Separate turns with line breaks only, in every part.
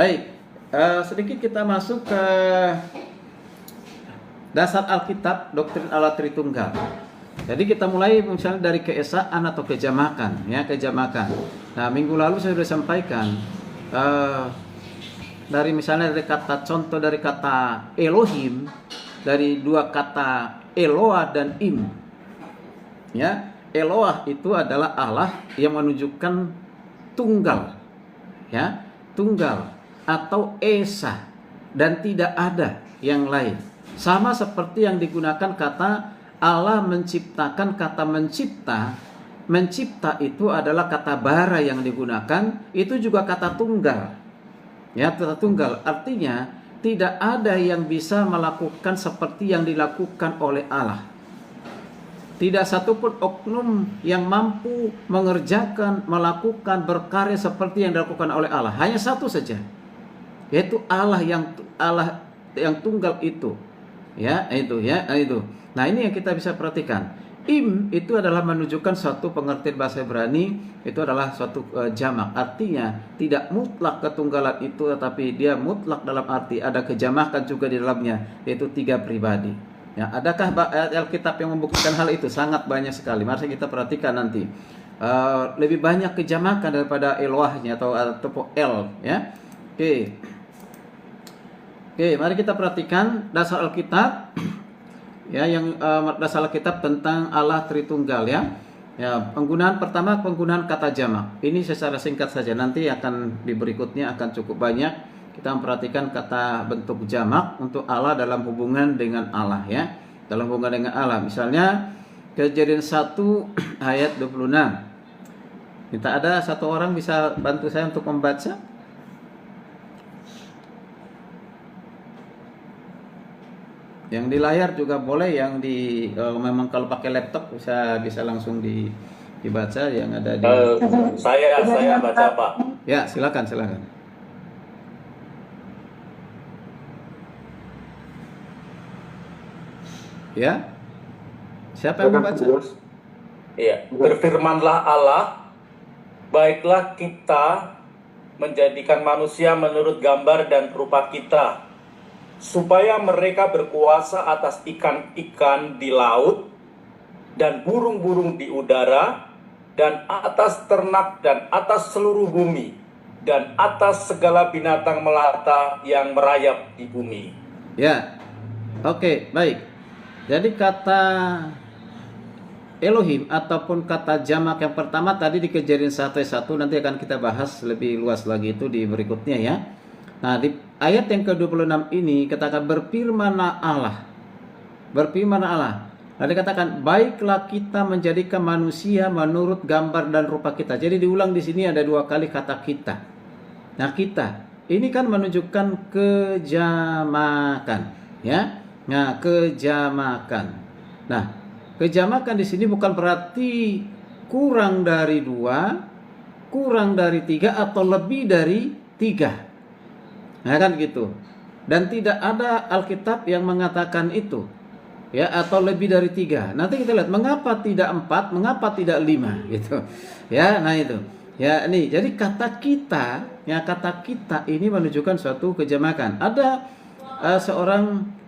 Baik, sedikit kita masuk ke dasar Alkitab, doktrin Allah Tritunggal. Jadi kita mulai misalnya dari keesaan atau kejamakan, ya kejamakan. Nah, minggu lalu saya sudah sampaikan dari misalnya dari kata contoh dari kata Elohim, dari dua kata Eloah dan Im. Ya, Eloah itu adalah Allah yang menunjukkan tunggal, ya tunggal atau esa dan tidak ada yang lain. Sama seperti yang digunakan kata Allah menciptakan, kata mencipta itu adalah kata bara yang digunakan, itu juga kata tunggal. Ya, kata tunggal artinya tidak ada yang bisa melakukan seperti yang dilakukan oleh Allah. Tidak satupun oknum yang mampu mengerjakan, melakukan, berkarya seperti yang dilakukan oleh Allah. Hanya satu saja, yaitu Allah yang tunggal itu. Ya, itu. Nah, ini yang kita bisa perhatikan. Im itu adalah menunjukkan suatu pengertian bahasa Ibrani, itu adalah suatu jamak. Artinya tidak mutlak ketunggalan itu, tetapi dia mutlak dalam arti ada kejamakan juga di dalamnya, yaitu 3 pribadi. Ya, adakah ayat Alkitab yang membuktikan hal itu? Sangat banyak sekali. Mari kita perhatikan nanti. Lebih banyak kejamakan daripada Elohnya atau El, ya. Oke, mari kita perhatikan dasar Alkitab, ya, yang dasar Alkitab tentang Allah Tritunggal, ya. Ya, penggunaan kata jamak. Ini secara singkat saja. Nanti akan di berikutnya akan cukup banyak kita memperhatikan kata bentuk jamak untuk Allah dalam hubungan dengan Allah, ya. Dalam hubungan dengan Allah. Misalnya Kejadian 1 ayat 26. Kita ada satu orang bisa bantu saya untuk membaca? Yang di layar juga boleh, yang di memang kalau pakai laptop bisa langsung dibaca yang ada di
saya baca, Pak.
Ya, silakan. Ya. Siapa yang membaca?
Iya, berfirmanlah Allah, baiklah kita menjadikan manusia menurut gambar dan rupa kita, supaya mereka berkuasa atas ikan-ikan di laut, dan burung-burung di udara, dan atas ternak, dan atas seluruh bumi, dan atas segala binatang melata yang merayap di bumi.
Ya, oke, baik. Jadi kata Elohim ataupun kata jamak yang pertama tadi di Kejadian 1:1, nanti akan kita bahas lebih luas lagi itu di berikutnya, ya. Nah, di ayat yang ke-26 ini katakan berfirmanlah Allah. Lalu dikatakan baiklah kita menjadikan manusia menurut gambar dan rupa kita. Jadi diulang di sini ada 2 kali kata kita. Nah, kita ini kan menunjukkan kejamakan, ya. Nah, kejamakan. Nah, kejamakan di sini bukan berarti kurang dari 2, kurang dari 3 atau lebih dari 3. Nah, kan gitu. Dan tidak ada Alkitab yang mengatakan itu, ya, atau lebih dari 3. Nanti kita lihat mengapa tidak 4, mengapa tidak 5, gitu. Ya, nah itu. Ya, ini. Jadi kata kita ini menunjukkan suatu kejamakan. Ada seorang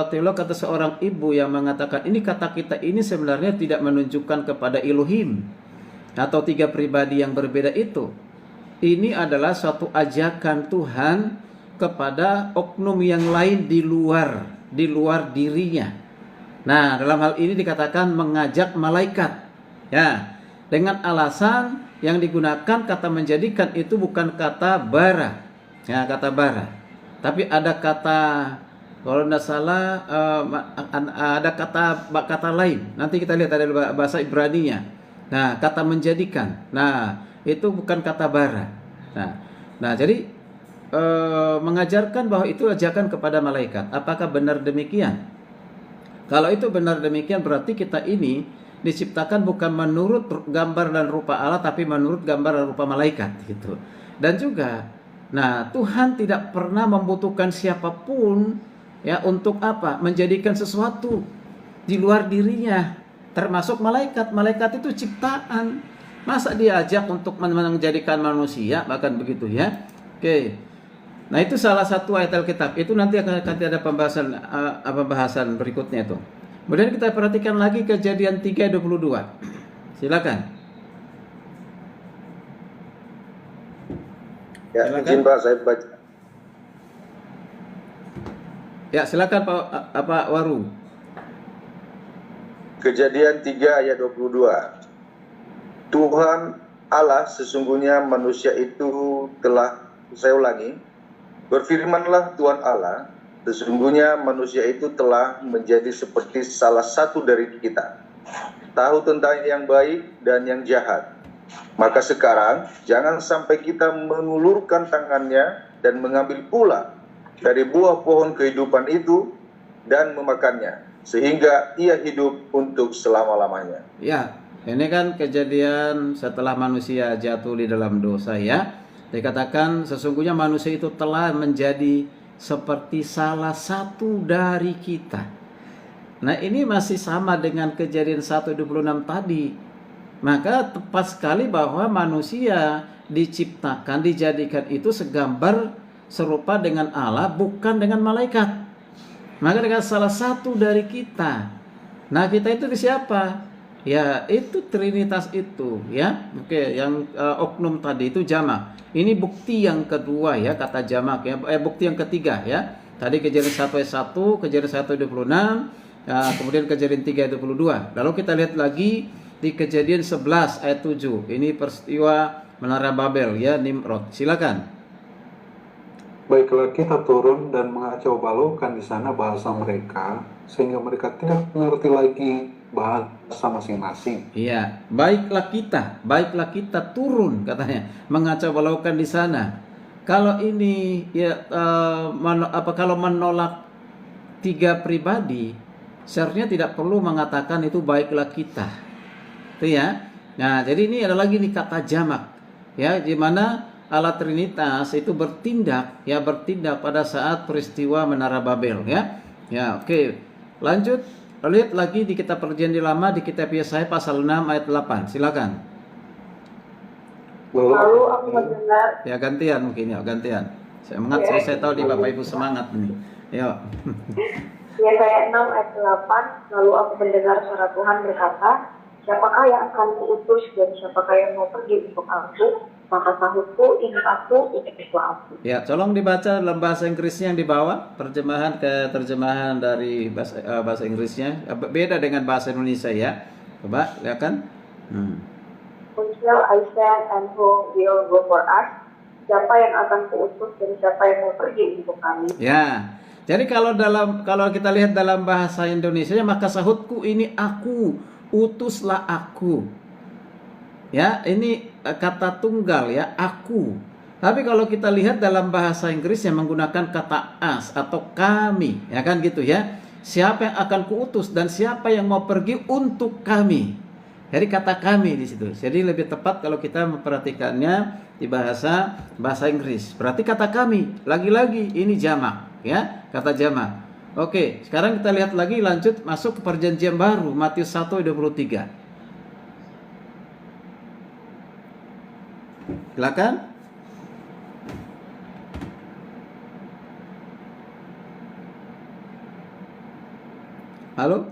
teolog atau seorang ibu yang mengatakan ini kata kita ini sebenarnya tidak menunjukkan kepada Elohim atau 3 pribadi yang berbeda itu. Ini adalah suatu ajakan Tuhan kepada oknum yang lain di luar dirinya. Nah, dalam hal ini dikatakan mengajak malaikat, ya, dengan alasan yang digunakan kata menjadikan itu bukan kata bara, ya, kata bara, tapi ada kata, kalau tidak salah ada kata lain. Nanti kita lihat ada bahasa Ibraninya. Nah, kata menjadikan. Nah, itu bukan kata bara. Nah, jadi mengajarkan bahwa itu ajakan kepada malaikat. Apakah benar demikian? Kalau itu benar demikian, berarti kita ini diciptakan bukan menurut gambar dan rupa Allah, tapi menurut gambar dan rupa malaikat, gitu. Dan juga, nah, Tuhan tidak pernah membutuhkan siapapun, ya, untuk apa? Menjadikan sesuatu di luar dirinya, termasuk malaikat. Malaikat itu ciptaan. Masa diajak untuk menjadikan manusia, bahkan begitu, ya? Oke. Nah, itu salah satu ayat Alkitab. Itu nanti akan ada pembahasan berikutnya itu. Kemudian kita perhatikan lagi Kejadian 3:22. Silakan.
Ya,
Silakan.
izin Pak, saya baca.
Ya, silakan Pak Waru.
Kejadian 3 ayat 22. Tuhan Allah sesungguhnya manusia itu telah, saya ulangi, berfirmanlah Tuhan Allah, sesungguhnya manusia itu telah menjadi seperti salah satu dari kita, tahu tentang yang baik dan yang jahat. Maka sekarang jangan sampai kita mengulurkan tangannya dan mengambil pula dari buah pohon kehidupan itu dan memakannya, sehingga ia hidup untuk selama-lamanya.
Ya, ini kan kejadian setelah manusia jatuh di dalam dosa ya. Dikatakan sesungguhnya manusia itu telah menjadi seperti salah satu dari kita. Nah, ini masih sama dengan Kejadian 1:26 tadi. Maka tepat sekali bahwa manusia diciptakan, dijadikan itu segambar serupa dengan Allah, bukan dengan malaikat. Maka dengan salah satu dari kita. Nah, kita itu di siapa? Ya, itu Trinitas itu ya. Oke, yang oknum tadi itu jamak. Ini bukti yang kedua ya, kata jamak ya. Bukti yang ketiga ya. Tadi Kejadian 1 ayat 1, Kejadian 1:26, kemudian Kejadian 3 ayat 22. Lalu kita lihat lagi di Kejadian 11 ayat 7. Ini peristiwa Menara Babel ya, Nimrod. Silakan.
Baiklah kita turun dan mengacau balaukan di sana bahasa mereka, sehingga mereka tidak mengerti lagi bahasa masing-masing.
Iya, baiklah kita turun katanya, mengacau balaukan di sana. Kalau ini ya kalau menolak tiga pribadi, seharusnya tidak perlu mengatakan itu baiklah kita. Itu ya. Nah, jadi ini ada lagi nih kata jamak. Ya, di mana Allah Trinitas itu bertindak pada saat peristiwa Menara Babel ya. Ya, oke. Lanjut, lihat lagi di kitab Perjanjian Lama di kitab Yesaya pasal 6 ayat 8. Silakan.
Lalu aku mendengar.
Ya, gantian mungkin ya, gantian. Semangat, saya tahu di Bapak Ibu semangat nih. Ya.
Yesaya 6 ayat 8. Lalu aku mendengar suara Tuhan berkata, siapakah yang akan kuutus dan siapakah yang mau pergi untuk aku? Maka sahutku, ini aku, ikutlah aku.
Ya, tolong dibaca dalam bahasa Inggrisnya yang di bawah, terjemahan dari bahasa Inggrisnya beda dengan bahasa Indonesia ya. Coba lihatkan.
Who shall I send and who will go for us? Siapa yang akan kuutus dan siapa yang mau pergi untuk kami?
Ya. Jadi kalau kita lihat dalam bahasa Indonesia, maka sahutku ini aku, utuslah aku. Ya, ini kata tunggal ya, aku. Tapi kalau kita lihat dalam bahasa Inggris yang menggunakan kata us atau kami, ya kan gitu ya. Siapa yang akan kuutus dan siapa yang mau pergi untuk kami. Jadi kata kami di situ. Jadi lebih tepat kalau kita memperhatikannya di bahasa Inggris. Berarti kata kami, lagi-lagi ini jamak ya, kata jamak. Oke, sekarang kita lihat lagi, lanjut masuk ke Perjanjian Baru, Matius 1:23. Silakan. Halo?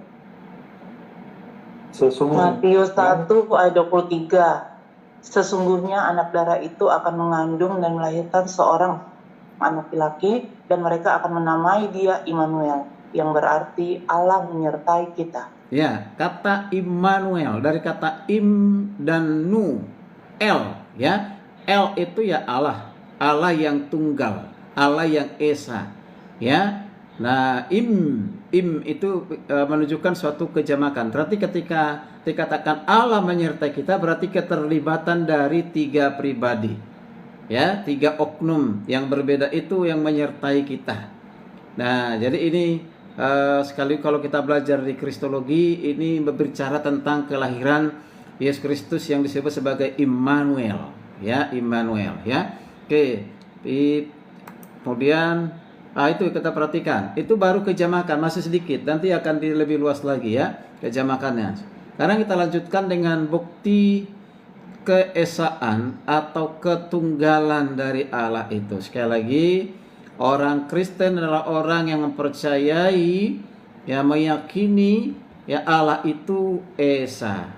Matius 1 ayat 23. Sesungguhnya anak darah itu akan mengandung dan melahirkan seorang anak laki-laki, dan mereka akan menamai dia Immanuel, yang berarti Allah menyertai kita.
Ya, kata Immanuel dari kata im dan nu, el ya. El itu ya Allah, Allah yang tunggal, Allah yang esa ya. Nah, im itu menunjukkan suatu kejamakan. Berarti ketika dikatakan Allah menyertai kita, berarti keterlibatan dari tiga pribadi ya, tiga oknum yang berbeda itu yang menyertai kita. Nah, jadi ini sekali kalau kita belajar di Kristologi, ini berbicara tentang kelahiran Yesus Kristus yang disebut sebagai Immanuel ya, Immanuel ya. Oke, kemudian itu kita perhatikan, itu baru kejamakan, masih sedikit, nanti akan lebih luas lagi ya kejamakannya. Sekarang kita lanjutkan dengan bukti keesaan atau ketunggalan dari Allah itu. Sekali lagi, Orang Kristen adalah orang yang mempercayai, ya, meyakini, ya, Allah itu esa.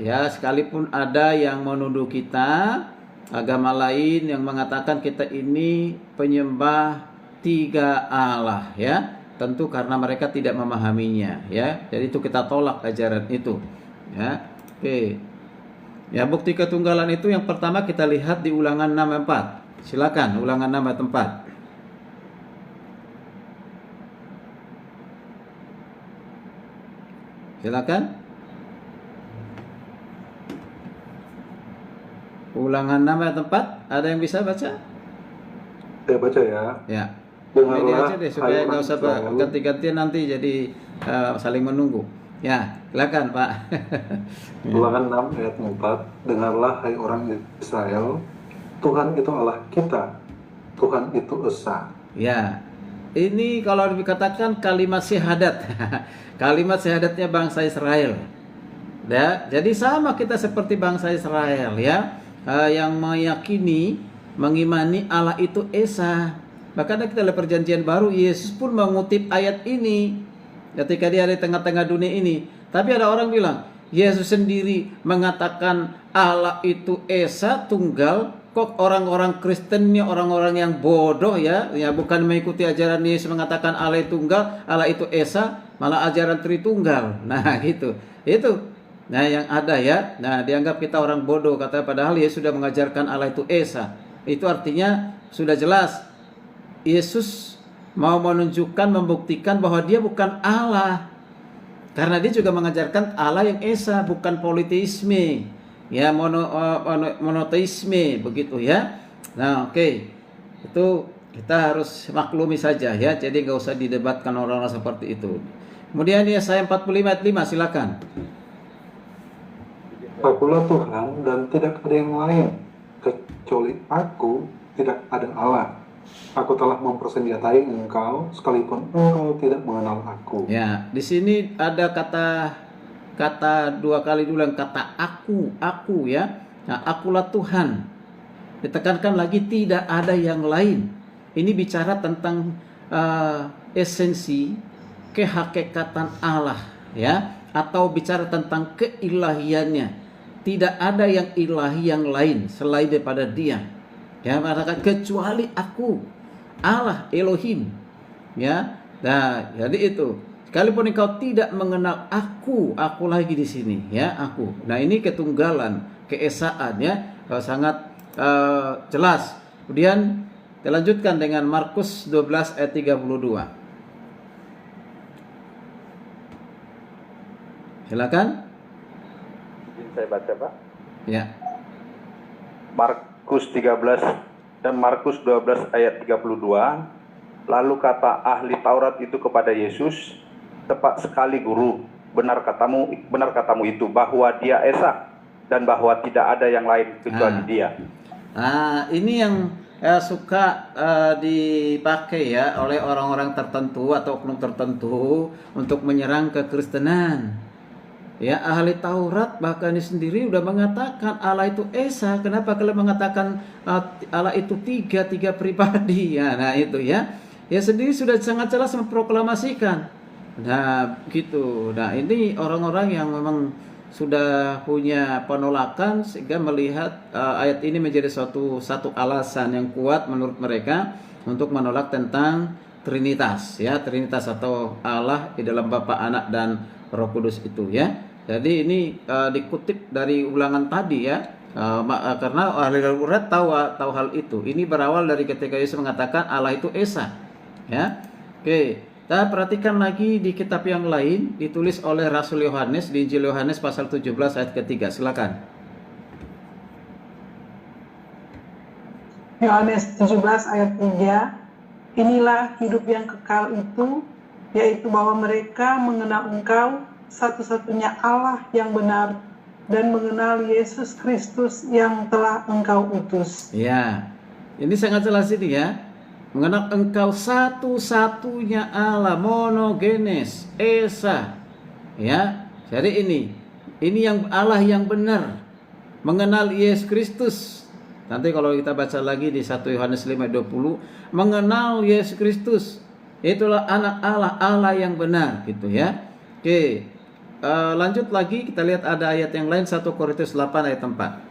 Ya, sekalipun ada yang menuduh kita, agama lain yang mengatakan kita ini penyembah tiga Allah, ya. Tentu karena mereka tidak memahaminya, ya. Jadi itu kita tolak ajaran itu, ya. Oke. Ya, bukti ketunggalan itu yang pertama kita lihat di Ulangan 6 ayat 4. Silakan, Ulangan 6 ayat 4. Silakan. Ulangan 6 ayat 4, ada yang bisa baca?
Saya baca ya.
Ya. Ini aja deh supaya
hai
nggak usah
orang Israel.
ganti-gantian nanti jadi saling menunggu. Ya, silakan Pak.
Ulangan 6 ayat 4. Dengarlah hai orang Israel, Tuhan itu Allah kita, Tuhan itu esa.
Ya, ini kalau dikatakan kalimat syahadat, kalimat syahadatnya bangsa Israel. Ya, jadi sama kita seperti bangsa Israel, ya, yang meyakini, mengimani Allah itu esa. Bahkan kita lihat perjanjian baru, Yesus pun mengutip ayat ini ketika dia ada di tengah-tengah dunia ini. Tapi ada orang bilang, Yesus sendiri mengatakan Allah itu esa tunggal. Kok orang-orang Kristennya orang-orang yang bodoh, ya, bukan mengikuti ajaran Yesus mengatakan Allah itu tunggal, Allah itu esa, malah ajaran Tritunggal. Nah, gitu. Itu. Nah, yang ada, ya. Nah, dianggap kita orang bodoh, kata padahal Yesus sudah mengajarkan Allah itu esa. Itu artinya sudah jelas Yesus mau menunjukkan, membuktikan bahwa dia bukan Allah. Karena dia juga mengajarkan Allah yang esa, bukan politeisme, ya, monoteisme, begitu, ya. Nah, oke. Itu kita harus maklumi saja, ya. Jadi nggak usah didebatkan orang-orang seperti itu. Kemudian Yesaya 45 ayat 5, silakan.
Akulah Tuhan dan tidak ada yang lain, kecuali aku tidak ada Allah. Aku telah mempersenjatai engkau, sekalipun engkau tidak mengenal aku.
Ya, di sini ada kata dua kali diulang kata aku, ya. Nah, akulah Tuhan. Ditekankan lagi tidak ada yang lain. Ini bicara tentang esensi kehakikatan Allah, ya, atau bicara tentang keilahiannya. Tidak ada yang ilahi yang lain selain daripada Dia. Ya, mengatakan kecuali aku, Allah Elohim, ya. Nah, jadi itu. Sekalipun engkau tidak mengenal aku lagi di sini, ya, aku. Nah, ini ketunggalan, keesaan, ya, sangat jelas. Kemudian kita lanjutkan dengan Markus 12 ayat 32. Silakan.
Saya baca, Pak.
Ya.
Markus 13 dan Markus 12 ayat 32. Lalu kata ahli Taurat itu kepada Yesus, tepat sekali guru, benar katamu itu bahwa Dia esa dan bahwa tidak ada yang lain kecuali Dia.
Ini yang suka dipakai, ya, oleh orang-orang tertentu atau oknum tertentu untuk menyerang kekristenan. Ya, ahli Taurat bahkan ini sendiri udah mengatakan Allah itu esa. Kenapa kalian mengatakan Allah itu tiga pribadi? Ya, nah itu, ya. Ya sendiri sudah sangat jelas memproklamasikan. Nah, gitu. Nah, ini orang-orang yang memang sudah punya penolakan sehingga melihat ayat ini menjadi satu alasan yang kuat menurut mereka untuk menolak tentang Trinitas, ya, Trinitas atau Allah di dalam Bapa, Anak dan Roh Kudus itu, ya. Jadi ini dikutip dari ulangan tadi, ya, karena ahli Taurat tahu hal itu. Ini berawal dari ketika Yesus mengatakan Allah itu esa, ya. Oke, kita perhatikan lagi di kitab yang lain ditulis oleh Rasul Yohanes di Injil Yohanes pasal 17 ayat ketiga. Silakan.
Yohanes 17 ayat 3. Inilah hidup yang kekal itu, yaitu bahwa mereka mengenal Engkau satu-satunya Allah yang benar dan mengenal Yesus Kristus yang telah Engkau utus.
Ya, ini sangat jelas ini, ya. Mengenal Engkau satu-satunya Allah, monogenes, esa, ya. Jadi ini yang Allah yang benar, mengenal Yesus Kristus Nanti kalau kita baca lagi di 1 Yohanes 5:20, mengenal Yesus Kristus, itulah anak Allah, Allah yang benar, gitu ya. Oke, lanjut lagi kita lihat ada ayat yang lain, 1 Korintus 8 ayat 4.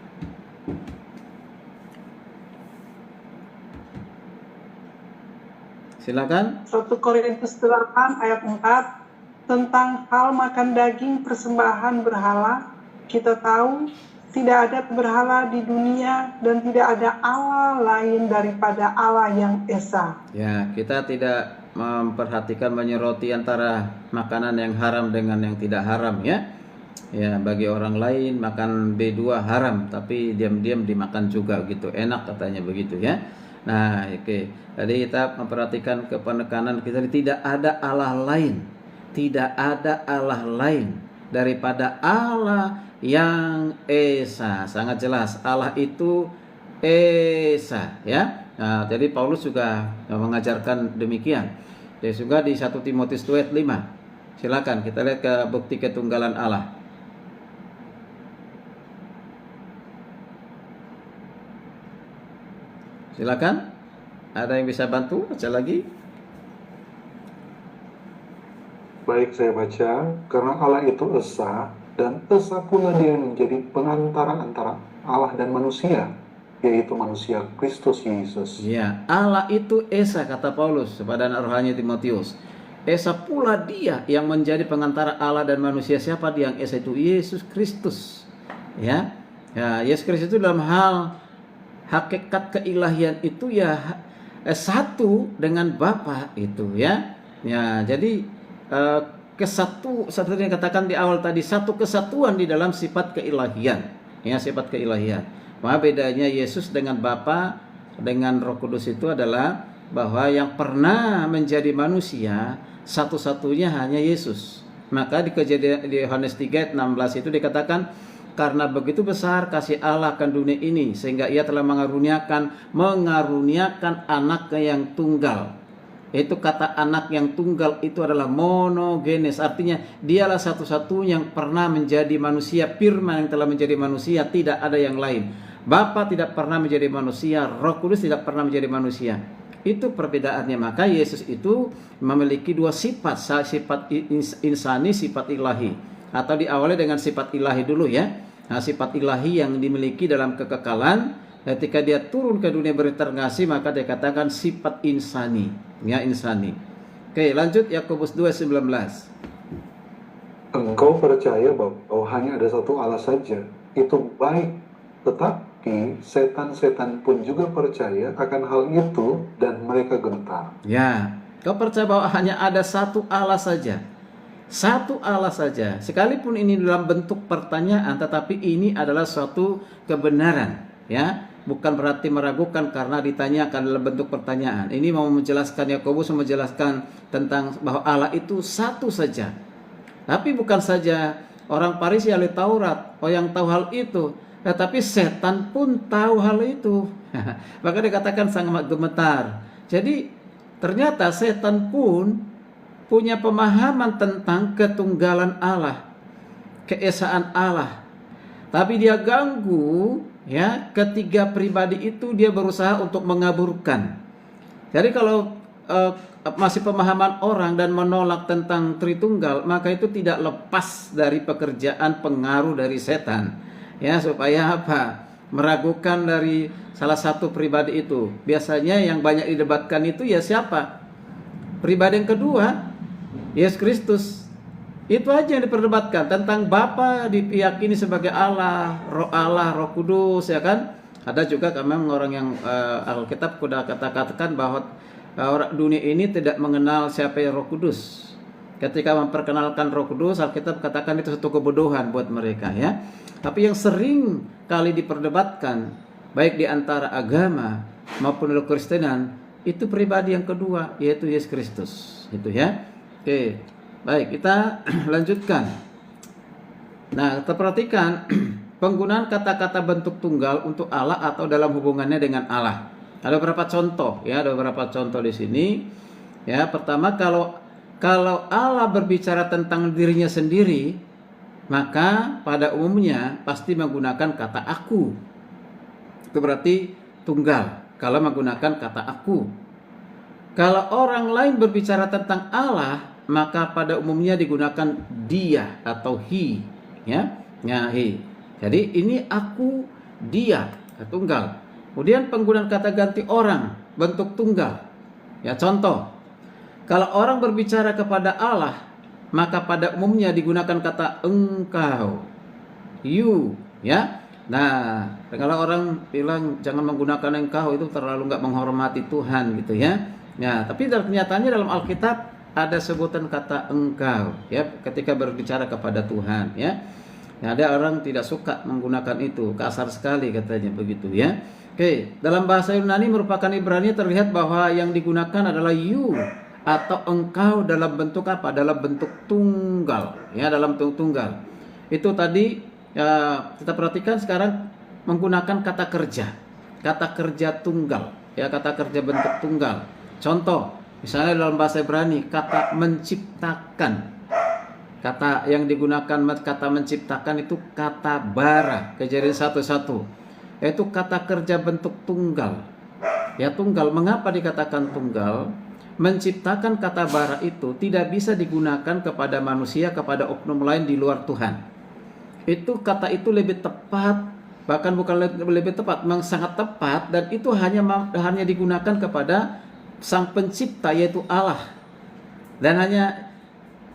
Silakan.
1 Korintus 8 ayat 4 tentang hal makan daging persembahan berhala, kita tahu tidak ada berhala di dunia dan tidak ada Allah lain daripada Allah yang Esa.
Ya, kita tidak memperhatikan menyoroti antara makanan yang haram dengan yang tidak haram ya. Ya, bagi orang lain makan B2 haram, tapi diam-diam dimakan juga gitu. Enak katanya begitu ya. Nah, oke. Jadi kita memperhatikan penekanan kita, tidak ada Allah lain. Tidak ada Allah lain daripada Allah yang Esa. Sangat jelas Allah itu Esa ya. Nah, jadi Paulus juga mengajarkan demikian. Dan juga di 1 Timotius 2 ayat 5. Silakan kita lihat ke bukti ketunggalan Allah. Silakan. Ada yang bisa bantu baca lagi?
Baik, saya baca. Karena Allah itu Esa, dan Esa pula dia yang menjadi pengantara antara Allah dan manusia, yaitu manusia Kristus Yesus.
Ya, Allah itu Esa, kata Paulus kepada anak rohani Timotius. Esa pula dia yang menjadi pengantara Allah dan manusia. Siapa dia yang Esa itu? Yesus Kristus. Ya, Yesus Kristus itu dalam hal hakikat keilahian itu ya satu dengan Bapa itu ya. Ya, jadi seperti yang katakan di awal tadi, satu kesatuan di dalam sifat keilahian. Ya, sifat keilahian. Maka bedanya Yesus dengan Bapa dengan Roh Kudus itu adalah bahwa yang pernah menjadi manusia satu-satunya hanya Yesus. Maka di Kejadian di Yohanes 3 ayat 16 itu dikatakan, karena begitu besar kasih Allah akan dunia ini sehingga ia telah mengaruniakan anaknya yang tunggal. Itu kata anak yang tunggal itu adalah monogenes, artinya dialah satu-satunya yang pernah menjadi manusia, firman yang telah menjadi manusia, tidak ada yang lain. Bapa tidak pernah menjadi manusia, Roh Kudus tidak pernah menjadi manusia. Itu perbedaannya. Maka Yesus itu memiliki dua sifat, sifat insani, sifat ilahi. Atau diawali dengan sifat ilahi dulu ya. Nah, sifat ilahi yang dimiliki dalam kekekalan, ketika dia turun ke dunia berinkarnasi maka dia katakan sifat insani, ya, insani. Oke, lanjut Yakobus 2:19.
Engkau percaya bahwa hanya ada satu Allah saja, itu baik, tetapi setan-setan pun juga percaya akan hal itu dan mereka gentar.
Ya, kau percaya bahwa hanya ada satu Allah saja. Satu Allah saja. Sekalipun ini dalam bentuk pertanyaan, tetapi ini adalah suatu kebenaran, ya. Bukan berarti meragukan karena ditanyakan dalam bentuk pertanyaan. Ini mau menjelaskan, Yakobus menjelaskan tentang bahwa Allah itu satu saja. Tapi bukan saja orang Farisi ahli Taurat yang tahu hal itu, tetapi setan pun tahu hal itu. Maka dikatakan sangat gemetar. Jadi ternyata setan pun punya pemahaman tentang ketunggalan Allah, keesaan Allah. Tapi dia ganggu, ya, ketiga pribadi itu dia berusaha untuk mengaburkan. Jadi kalau masih pemahaman orang dan menolak tentang Tritunggal, maka itu tidak lepas dari pekerjaan pengaruh dari setan. Ya, supaya apa? Meragukan dari salah satu pribadi itu. Biasanya yang banyak didebatkan itu ya siapa? Pribadi yang kedua, Yesus Kristus. Itu aja yang diperdebatkan. Tentang Bapa diyakini sebagai Allah, Roh Kudus, ya kan? Ada juga memang orang yang Alkitab sudah katakan bahwa orang dunia ini tidak mengenal siapa yang Roh Kudus. Ketika memperkenalkan Roh Kudus, Alkitab katakan itu satu kebodohan buat mereka, ya. Tapi yang sering kali diperdebatkan baik di antara agama maupun di Kristenan, itu pribadi yang kedua, yaitu Yesus Kristus. Itu ya. Oke, baik, kita lanjutkan. Nah, kita perhatikan penggunaan kata-kata bentuk tunggal untuk Allah atau dalam hubungannya dengan Allah. Ada beberapa contoh, ya, ada beberapa contoh di sini. Ya, pertama kalau Allah berbicara tentang dirinya sendiri, maka pada umumnya pasti menggunakan kata aku. Itu berarti tunggal kalau menggunakan kata aku. Kalau orang lain berbicara tentang Allah, maka pada umumnya digunakan dia atau he, ya. Ya, he. Jadi ini aku, dia, tunggal. Kemudian penggunaan kata ganti orang, bentuk tunggal. Ya, contoh. Kalau orang berbicara kepada Allah, maka pada umumnya digunakan kata engkau, you, ya. Nah, kalau orang bilang jangan menggunakan engkau, itu terlalu nggak menghormati Tuhan gitu ya. Ya, tapi dalam kenyataannya dalam Alkitab ada sebutan kata engkau ya ketika berbicara kepada Tuhan ya. Nah, ada orang tidak suka menggunakan itu, kasar sekali katanya begitu ya. Oke, dalam bahasa Yunani merupakan Ibrani terlihat bahwa yang digunakan adalah you atau engkau dalam bentuk apa? Dalam bentuk tunggal ya, dalam bentuk tunggal. Itu tadi ya, kita perhatikan sekarang menggunakan kata kerja tunggal ya, kata kerja bentuk tunggal. Contoh, misalnya dalam bahasa Ibrani kata menciptakan, kata yang digunakan kata menciptakan itu kata bara, Kejadian 1:1, yaitu kata kerja bentuk tunggal ya, tunggal. Mengapa dikatakan tunggal? Menciptakan kata bara itu tidak bisa digunakan kepada manusia, kepada oknum lain di luar Tuhan. Itu kata itu lebih tepat, bahkan bukan lebih tepat, memang sangat tepat, dan itu hanya digunakan kepada Sang Pencipta yaitu Allah, dan hanya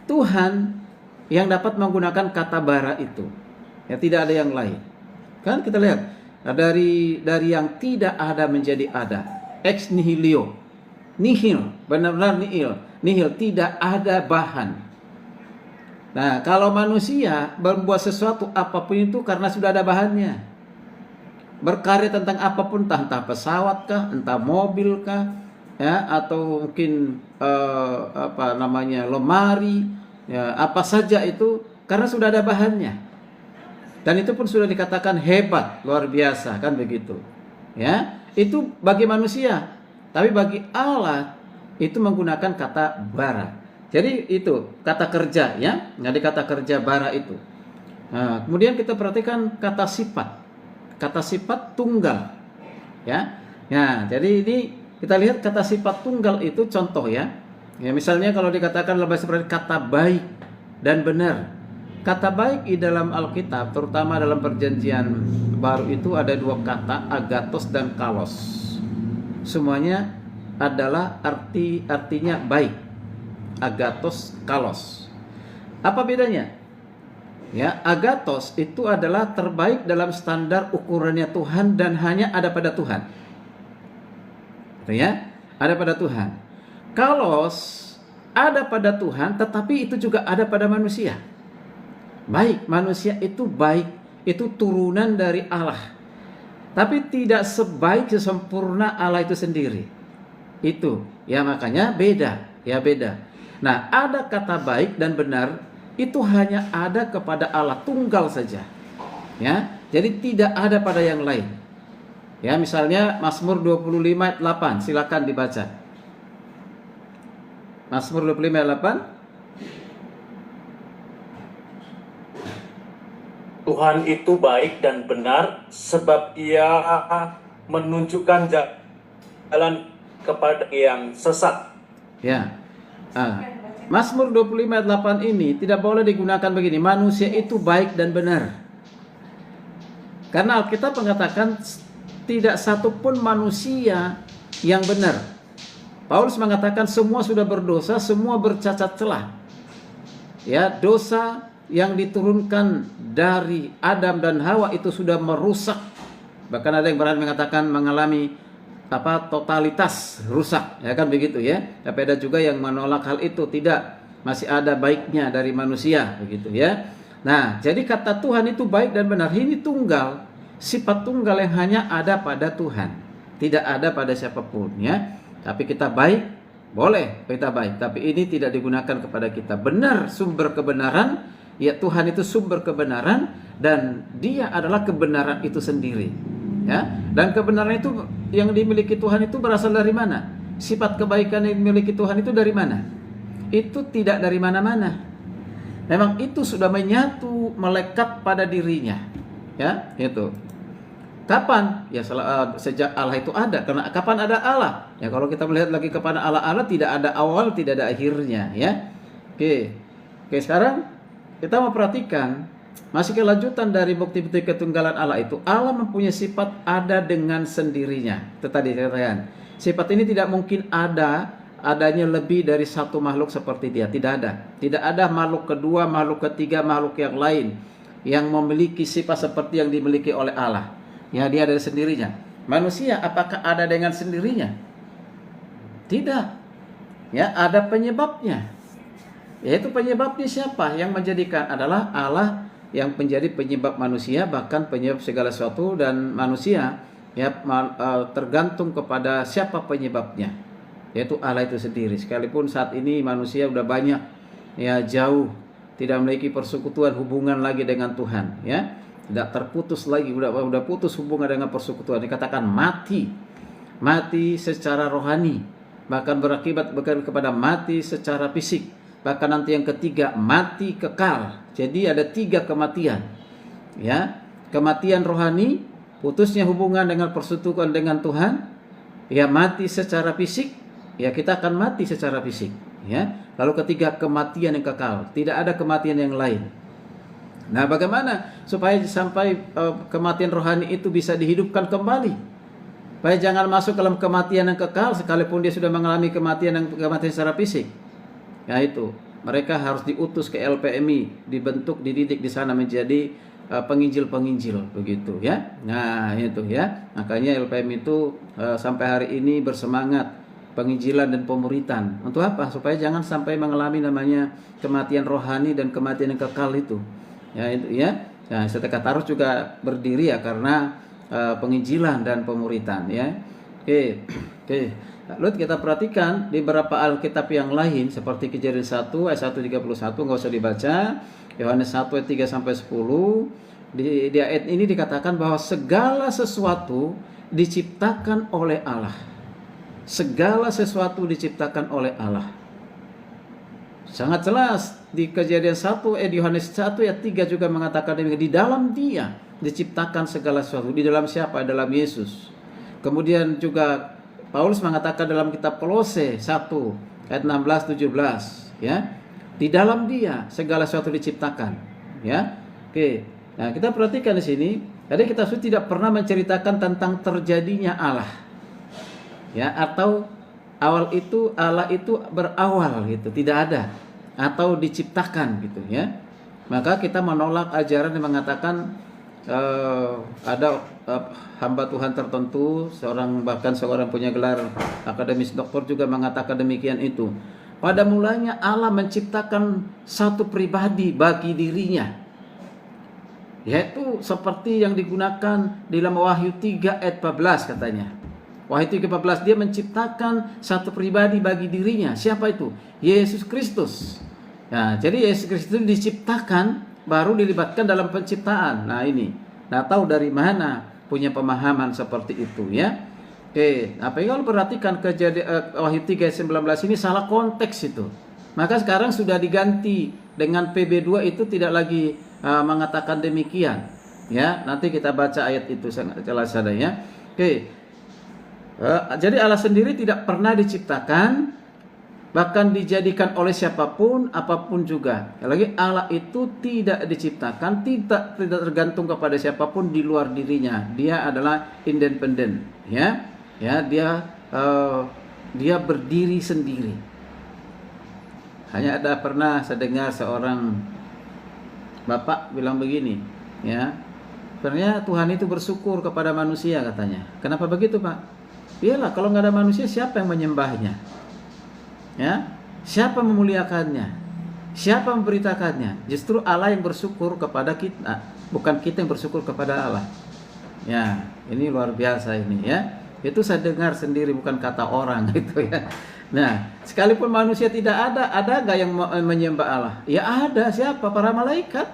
Tuhan yang dapat menggunakan kata bara itu ya, tidak ada yang lain. Kan kita lihat dari yang tidak ada menjadi ada, ex nihilo, nihil, benar-benar nihil, tidak ada bahan. Nah, kalau manusia membuat sesuatu apapun itu karena sudah ada bahannya. Berkarya tentang apapun, entah pesawat kah, entah mobil kah, ya, atau mungkin lemari, ya, apa saja itu karena sudah ada bahannya. Dan itu pun sudah dikatakan hebat, luar biasa, kan begitu. Ya, itu bagi manusia, tapi bagi Allah itu menggunakan kata bara. Jadi itu kata kerja ya, jadi kata kerja bara itu. Nah, kemudian kita perhatikan kata sifat tunggal ya. Nah, jadi ini kita lihat kata sifat tunggal itu contoh ya. Ya, misalnya kalau dikatakan dalam bahasa Ibrani kata baik dan benar. Kata baik di dalam Alkitab, terutama dalam Perjanjian Baru itu ada dua kata, agatos dan kalos. Semuanya adalah artinya baik. Agatos, kalos. Apa bedanya? Ya, agatos itu adalah terbaik dalam standar ukurannya Tuhan dan hanya ada pada Tuhan. Ya, ada pada Tuhan. Kalos ada pada Tuhan, tetapi itu juga ada pada manusia. Baik, manusia itu baik, itu turunan dari Allah. Tapi tidak sebaik sesempurna Allah itu sendiri. Itu, ya makanya beda, ya beda. Nah, ada kata baik dan benar itu hanya ada kepada Allah tunggal saja. Ya, jadi tidak ada pada yang lain. Ya, misalnya Mazmur 25 ayat 8, silakan dibaca. Mazmur 25 ayat 8.
Tuhan itu baik dan benar sebab Ia menunjukkan jalan kepada yang sesat.
Ya. Mazmur 25 ayat 8 ini tidak boleh digunakan begini, manusia itu baik dan benar. Karena Alkitab mengatakan tidak satupun manusia yang benar. Paulus mengatakan semua sudah berdosa, semua bercacat celah. Ya, dosa yang diturunkan dari Adam dan Hawa itu sudah merusak. Bahkan ada yang berani mengatakan mengalami totalitas rusak, ya kan begitu ya. Tapi ada juga yang menolak hal itu, tidak, masih ada baiknya dari manusia begitu ya. Nah, jadi kata Tuhan itu baik dan benar ini tunggal, sifat tunggal yang hanya ada pada Tuhan, tidak ada pada siapapun ya. Tapi kita baik, boleh kita baik, tapi ini tidak digunakan kepada kita. Benar, sumber kebenaran, ya Tuhan itu sumber kebenaran dan Dia adalah kebenaran itu sendiri. Ya, dan kebenaran itu yang dimiliki Tuhan itu berasal dari mana? Sifat kebaikan yang dimiliki Tuhan itu dari mana? Itu tidak dari mana-mana. Memang itu sudah menyatu, melekat pada dirinya. Ya, itu. Kapan? Ya sejak Allah itu ada. Karena kapan ada Allah? Ya kalau kita melihat lagi kepada Allah tidak ada awal, tidak ada akhirnya, ya. Oke. Sekarang kita mau perhatikan masih kelanjutan dari bukti-bukti ketunggalan Allah itu. Allah mempunyai sifat ada dengan sendirinya. Itu tadi saya katakan. Sifat ini tidak mungkin adanya lebih dari satu makhluk seperti dia. Tidak ada. Tidak ada makhluk kedua, makhluk ketiga, makhluk yang lain yang memiliki sifat seperti yang dimiliki oleh Allah. Ya, dia ada sendirinya. Manusia apakah ada dengan sendirinya? Tidak. Ya, ada penyebabnya. Yaitu penyebabnya siapa? Yang menjadikan adalah Allah yang menjadi penyebab manusia, bahkan penyebab segala sesuatu, dan manusia ya tergantung kepada siapa penyebabnya. Yaitu Allah itu sendiri. Sekalipun saat ini manusia sudah banyak ya jauh tidak memiliki persekutuan hubungan lagi dengan Tuhan, ya. Tidak terputus lagi, udah putus hubungan dengan persekutuan, dikatakan mati secara rohani, bahkan berakibat kepada mati secara fisik, bahkan nanti yang ketiga mati kekal. Jadi ada 3 kematian, ya. Kematian rohani, putusnya hubungan dengan persekutuan dengan Tuhan, ya, mati secara fisik, ya kita akan mati secara fisik, ya. Lalu ketiga kematian yang kekal, tidak ada kematian yang lain. Nah, bagaimana supaya sampai kematian rohani itu bisa dihidupkan kembali? Supaya jangan masuk dalam kematian yang kekal sekalipun dia sudah mengalami kematian secara fisik. Ya itu, mereka harus diutus ke LPMI, dibentuk, dididik di sana menjadi penginjil-penginjil begitu, ya. Nah, itu ya. Makanya LPMI itu sampai hari ini bersemangat penginjilan dan pemuritan. Untuk apa? Supaya jangan sampai mengalami namanya kematian rohani dan kematian yang kekal itu. Ya itu ya. Nah, Setekat Tarus juga berdiri ya karena penginjilan dan pemuritan, ya. Oke. Lalu kita perhatikan di beberapa Alkitab yang lain seperti Kejadian 1 ayat 131, enggak usah dibaca. Yohanes 1 ayat 3 sampai 10. Di ayat ini dikatakan bahwa segala sesuatu diciptakan oleh Allah. Segala sesuatu diciptakan oleh Allah. Sangat jelas di Kejadian 1 Yohanes 1 ayat 3 juga mengatakan di dalam Dia diciptakan segala sesuatu. Di dalam siapa? Dalam Yesus. Kemudian juga Paulus mengatakan dalam kitab Kolose 1 ayat 16 17, ya. Di dalam Dia segala sesuatu diciptakan, ya. Oke. Nah, kita perhatikan di sini. Jadi kita sudah tidak pernah menceritakan tentang terjadinya Allah. Ya, atau awal itu Allah itu berawal gitu, tidak ada. Atau diciptakan gitu, ya. Maka kita menolak ajaran yang mengatakan ada hamba Tuhan tertentu, bahkan seorang punya gelar akademis doktor juga mengatakan demikian itu. Pada mulanya Allah menciptakan satu pribadi bagi dirinya, yaitu seperti yang digunakan di dalam Wahyu 3 ayat 14 katanya. Wahyu 3:14, dia menciptakan satu pribadi bagi dirinya. Siapa itu? Yesus Kristus. Nah, jadi Yesus Kristus diciptakan, baru dilibatkan dalam penciptaan. Nah ini, tahu dari mana punya pemahaman seperti itu, ya. Oke, apa yang kalau perhatikan Kejadian Wahyu 3 ayat 19 ini salah konteks itu. Maka sekarang sudah diganti dengan PB2 itu tidak lagi mengatakan demikian, ya. Nanti kita baca ayat itu sangat jelas ada, ya. Oke. Jadi Allah sendiri tidak pernah diciptakan, bahkan dijadikan oleh siapapun, apapun juga. Lagi Allah itu tidak diciptakan, tidak tergantung kepada siapapun di luar dirinya. Dia adalah independen, ya. Ya, dia berdiri sendiri. Hanya ada pernah saya dengar seorang bapak bilang begini, ya. Sebenarnya Tuhan itu bersyukur kepada manusia katanya. Kenapa begitu, Pak? Iyalah, kalau nggak ada manusia siapa yang menyembahnya? Ya, siapa memuliakannya? Siapa memberitakannya? Justru Allah yang bersyukur kepada kita, bukan kita yang bersyukur kepada Allah. Ya, ini luar biasa ini, ya. Itu saya dengar sendiri, bukan kata orang gitu, ya. Nah, sekalipun manusia tidak ada nggak yang menyembah Allah? Ya ada, siapa? Para malaikat,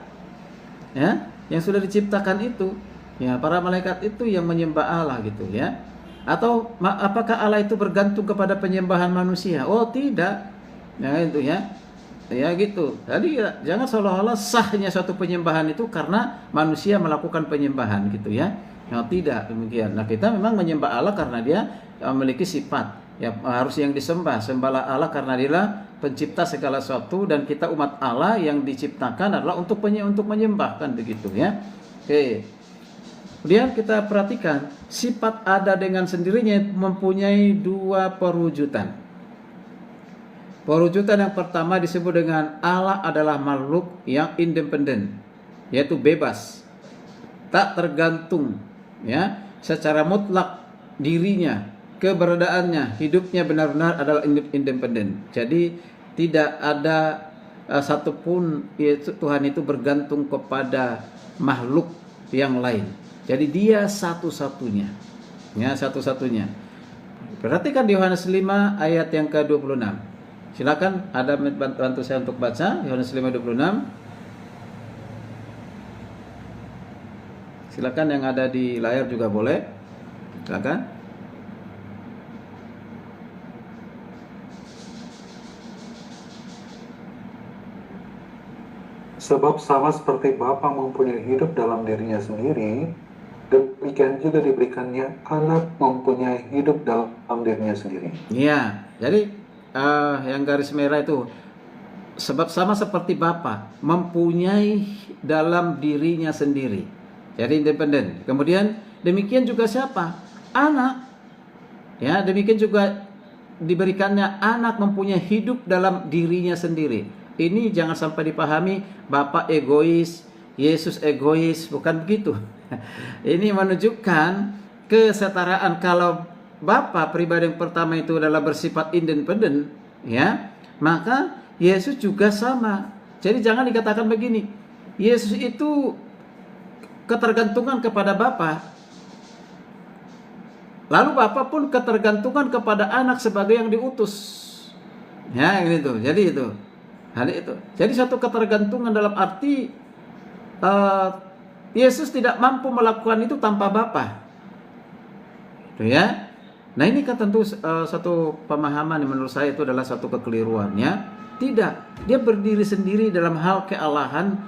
ya, yang sudah diciptakan itu. Ya, para malaikat itu yang menyembah Allah gitu, ya. Atau apakah Allah itu bergantung kepada penyembahan manusia? Oh tidak, ya itu, ya, ya gitu. Jadi jangan seolah-olah sahnya suatu penyembahan itu karena manusia melakukan penyembahan gitu, ya. Nah, tidak demikian. Nah, kita memang menyembah Allah karena dia memiliki sifat. Ya, harus yang disembah. Sembahlah Allah karena Dialah pencipta segala sesuatu, dan kita umat Allah yang diciptakan adalah untuk menyembah, kan begitu ya. Oke. Kemudian kita perhatikan sifat ada dengan sendirinya mempunyai dua perwujudan. Perwujudan yang pertama disebut dengan Allah adalah makhluk yang independen, yaitu bebas, tak tergantung ya secara mutlak dirinya, keberadaannya, hidupnya benar-benar adalah independen. Jadi tidak ada satupun Tuhan itu bergantung kepada makhluk yang lain. Jadi dia satu-satunya. Ya, satu-satunya. Perhatikan di Yohanes 5 ayat yang ke-26. Silakan, ada bantu saya untuk baca Yohanes 5:26. Silakan, yang ada di layar juga boleh. Silakan.
Sebab sama seperti Bapa mempunyai hidup dalam dirinya sendiri, demikian juga diberikannya anak mempunyai hidup dalam dirinya sendiri.
Iya, jadi yang garis merah itu, sebab sama seperti Bapa mempunyai dalam dirinya sendiri. Jadi independen. Kemudian demikian juga siapa? Anak. Ya, demikian juga diberikannya anak mempunyai hidup dalam dirinya sendiri. Ini jangan sampai dipahami Bapa egois, Yesus egois, bukan begitu. Ini menunjukkan kesetaraan. Kalau Bapa pribadi yang pertama itu adalah bersifat independen, ya, maka Yesus juga sama. Jadi jangan dikatakan begini, Yesus itu ketergantungan kepada Bapa, lalu Bapa pun ketergantungan kepada anak sebagai yang diutus. Ya, gitu. Jadi itu. Hal itu. Jadi satu ketergantungan dalam arti Yesus tidak mampu melakukan itu tanpa Bapa. Itu ya. Nah, ini kan tentu satu pemahaman yang menurut saya itu adalah satu kekeliruannya. Tidak, dia berdiri sendiri dalam hal kealahan,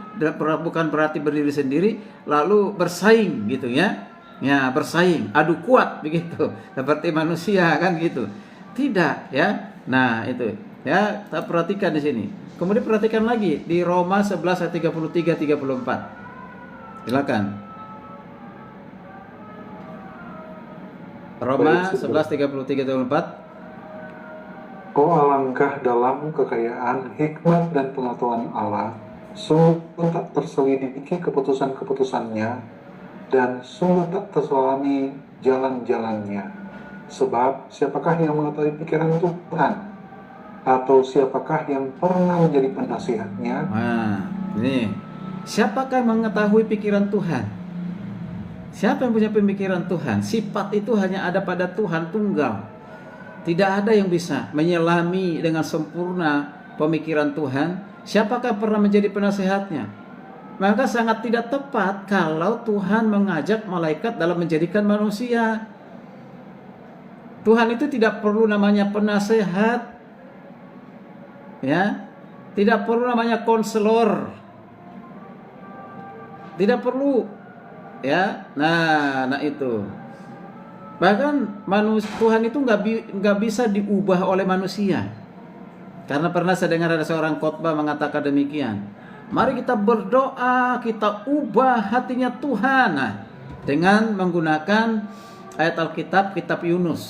bukan berarti berdiri sendiri lalu bersaing gitu ya. Ya, bersaing, adu kuat begitu. Seperti manusia kan gitu. Tidak ya. Nah, itu. Ya, kita perhatikan di sini. Kemudian perhatikan lagi di Roma 11 ayat 33-34. Silakan. Roma 11:33-34.
Oh, alangkah dalam kekayaan hikmat dan pengetahuan Allah, sungguh tak terselidiki keputusan-keputusannya, dan sungguh tak terselami jalan-jalannya. Sebab siapakah yang mengetahui pikiran Tuhan? Atau siapakah yang pernah menjadi penasihatnya?
Nah, ini siapakah yang mengetahui pikiran Tuhan? Siapa yang punya pemikiran Tuhan? Sifat itu hanya ada pada Tuhan tunggal. Tidak ada yang bisa menyelami dengan sempurna pemikiran Tuhan. Siapakah pernah menjadi penasehatnya? Maka sangat tidak tepat kalau Tuhan mengajak malaikat dalam menjadikan manusia. Tuhan itu tidak perlu namanya penasehat, ya, tidak perlu namanya konselor, tidak perlu, ya. Nah itu. Bahkan Tuhan itu nggak bisa diubah oleh manusia. Karena pernah saya dengar ada seorang khotbah mengatakan demikian. Mari kita berdoa, kita ubah hatinya Tuhan. Nah, dengan menggunakan ayat Alkitab, kitab Yunus.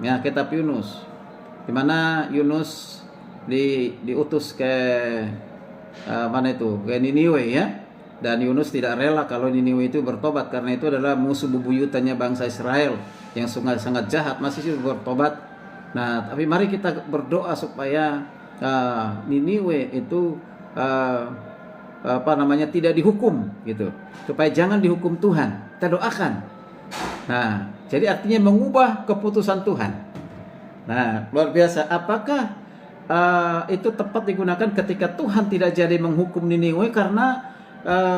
Ya, kitab Yunus. Di mana Yunus diutus ke mana itu? Ke Niniwe ya. Dan Yunus tidak rela kalau Niniwe itu bertobat, karena itu adalah musuh bebuyutannya bangsa Israel yang sangat jahat, masih bertobat. Nah, tapi mari kita berdoa supaya Niniwe itu tidak dihukum gitu, supaya jangan dihukum Tuhan. Kita doakan. Nah, jadi artinya mengubah keputusan Tuhan. Nah, luar biasa. Apakah itu tepat digunakan ketika Tuhan tidak jadi menghukum Niniwe karena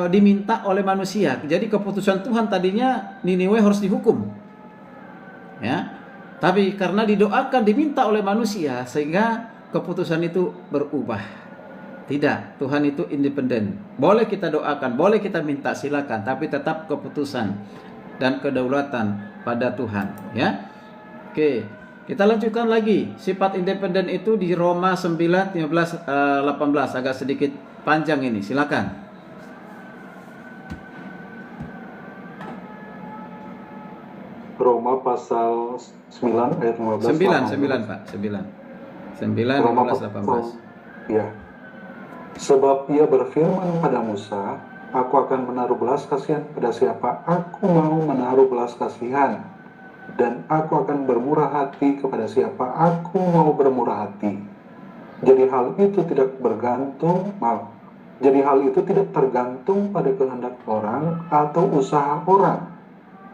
diminta oleh manusia? Jadi keputusan Tuhan tadinya Niniwe harus dihukum, ya. Tapi karena didoakan, diminta oleh manusia, sehingga keputusan itu berubah. Tidak, Tuhan itu independen. Boleh kita doakan, boleh kita minta, silakan, tapi tetap keputusan dan kedaulatan pada Tuhan, ya. Oke, kita lanjutkan lagi. Sifat independen itu di Roma 9, 15, 18, agak sedikit panjang ini, silakan.
Roma pasal 9 ayat 15.
9 Pak, 9. 9,
Roma
15, 18.
Ya. Sebab ia berfirman pada Musa, aku akan menaruh belas kasihan pada siapa aku mau menaruh belas kasihan, dan aku akan bermurah hati kepada siapa aku mau bermurah hati. Jadi hal itu tidak tergantung pada kehendak orang atau usaha orang,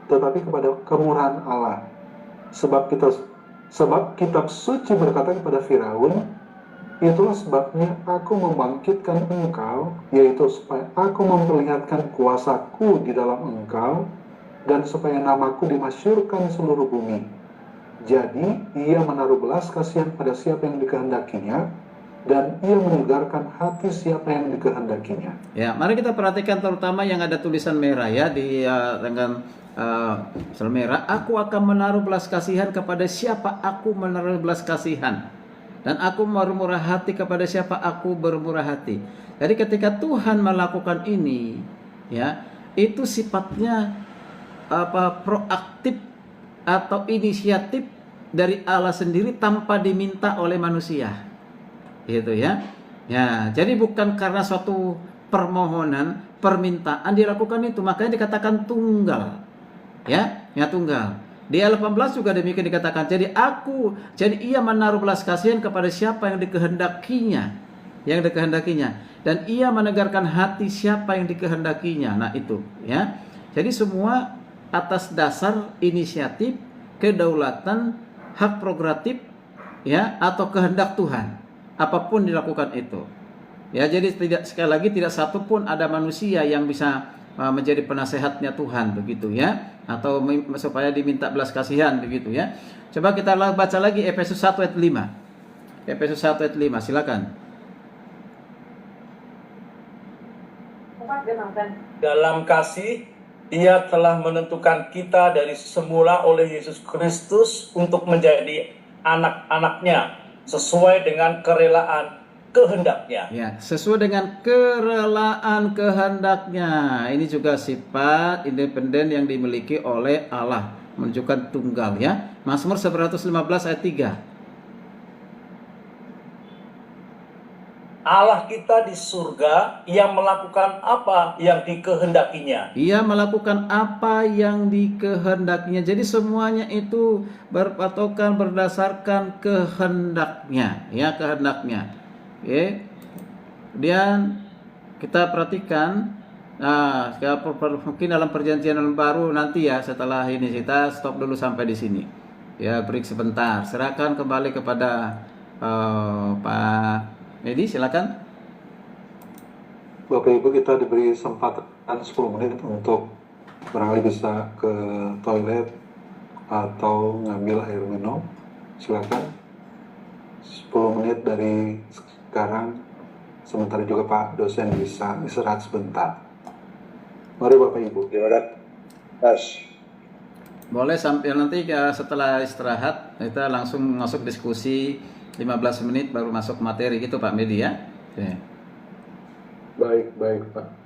tetapi kepada kemurahan Allah. Sebab kitab suci berkata kepada Firaun, itulah sebabnya aku membangkitkan engkau, yaitu supaya aku memperlihatkan kuasaku di dalam engkau, dan supaya namaku dimasyhurkan seluruh bumi. Jadi ia menaruh belas kasihan pada siapa yang dikehendakinya, dan ia menyegarkan hati siapa yang dikehendakinya.
Ya, mari kita perhatikan terutama yang ada tulisan merah ya di dengan merah. Aku akan menaruh belas kasihan kepada siapa aku menaruh belas kasihan, dan aku bermurah hati kepada siapa aku bermurah hati. Jadi ketika Tuhan melakukan ini, ya, itu sifatnya proaktif atau inisiatif dari Allah sendiri tanpa diminta oleh manusia. Gitu ya. Ya, jadi bukan karena suatu permohonan, permintaan dilakukan itu, makanya dikatakan tunggal. Ya, tunggal. Di ayat 18 juga demikian dikatakan, jadi ia menaruh belas kasihan kepada siapa yang dikehendakinya, dan ia menegarkan hati siapa yang dikehendakinya. Nah itu, ya. Jadi semua atas dasar inisiatif, kedaulatan, hak prerogatif, ya, atau kehendak Tuhan. Apapun dilakukan itu. Ya, jadi sekali lagi tidak satu pun ada manusia yang bisa menjadi penasehatnya Tuhan, begitu ya, atau supaya diminta belas kasihan, begitu ya. Coba kita baca lagi Efesus 1 ayat 5. Efesus 1 ayat 5, silakan.
Dalam kasih, Ia telah menentukan kita dari semula oleh Yesus Kristus untuk menjadi anak-anaknya sesuai dengan kerelaan kehendaknya.
Ya, sesuai dengan kerelaan kehendaknya. Ini juga sifat independen yang dimiliki oleh Allah, menunjukkan tunggal ya. Mazmur 115 ayat 3.
Allah kita di surga yang melakukan apa yang dikehendakinya.
Ia melakukan apa yang dikehendakinya. Jadi semuanya itu berpatokan berdasarkan kehendaknya, ya, kehendaknya. Oke. Kemudian kita perhatikan, nah, mungkin dalam perjanjian baru nanti ya, setelah ini kita stop dulu sampai di sini. Ya, break sebentar. Serahkan kembali kepada Pak Medi, silakan.
Bapak Ibu, kita diberi kesempatan 10 menit untuk barangkali bisa ke toilet atau ngambil air minum. Silakan. 10 menit dari sekarang. Sementara juga Pak dosen bisa istirahat sebentar. Mari Bapak Ibu.
Boleh sampai nanti setelah istirahat kita langsung masuk diskusi 15 menit baru masuk materi gitu Pak Medi ya. Oke.
Baik Pak.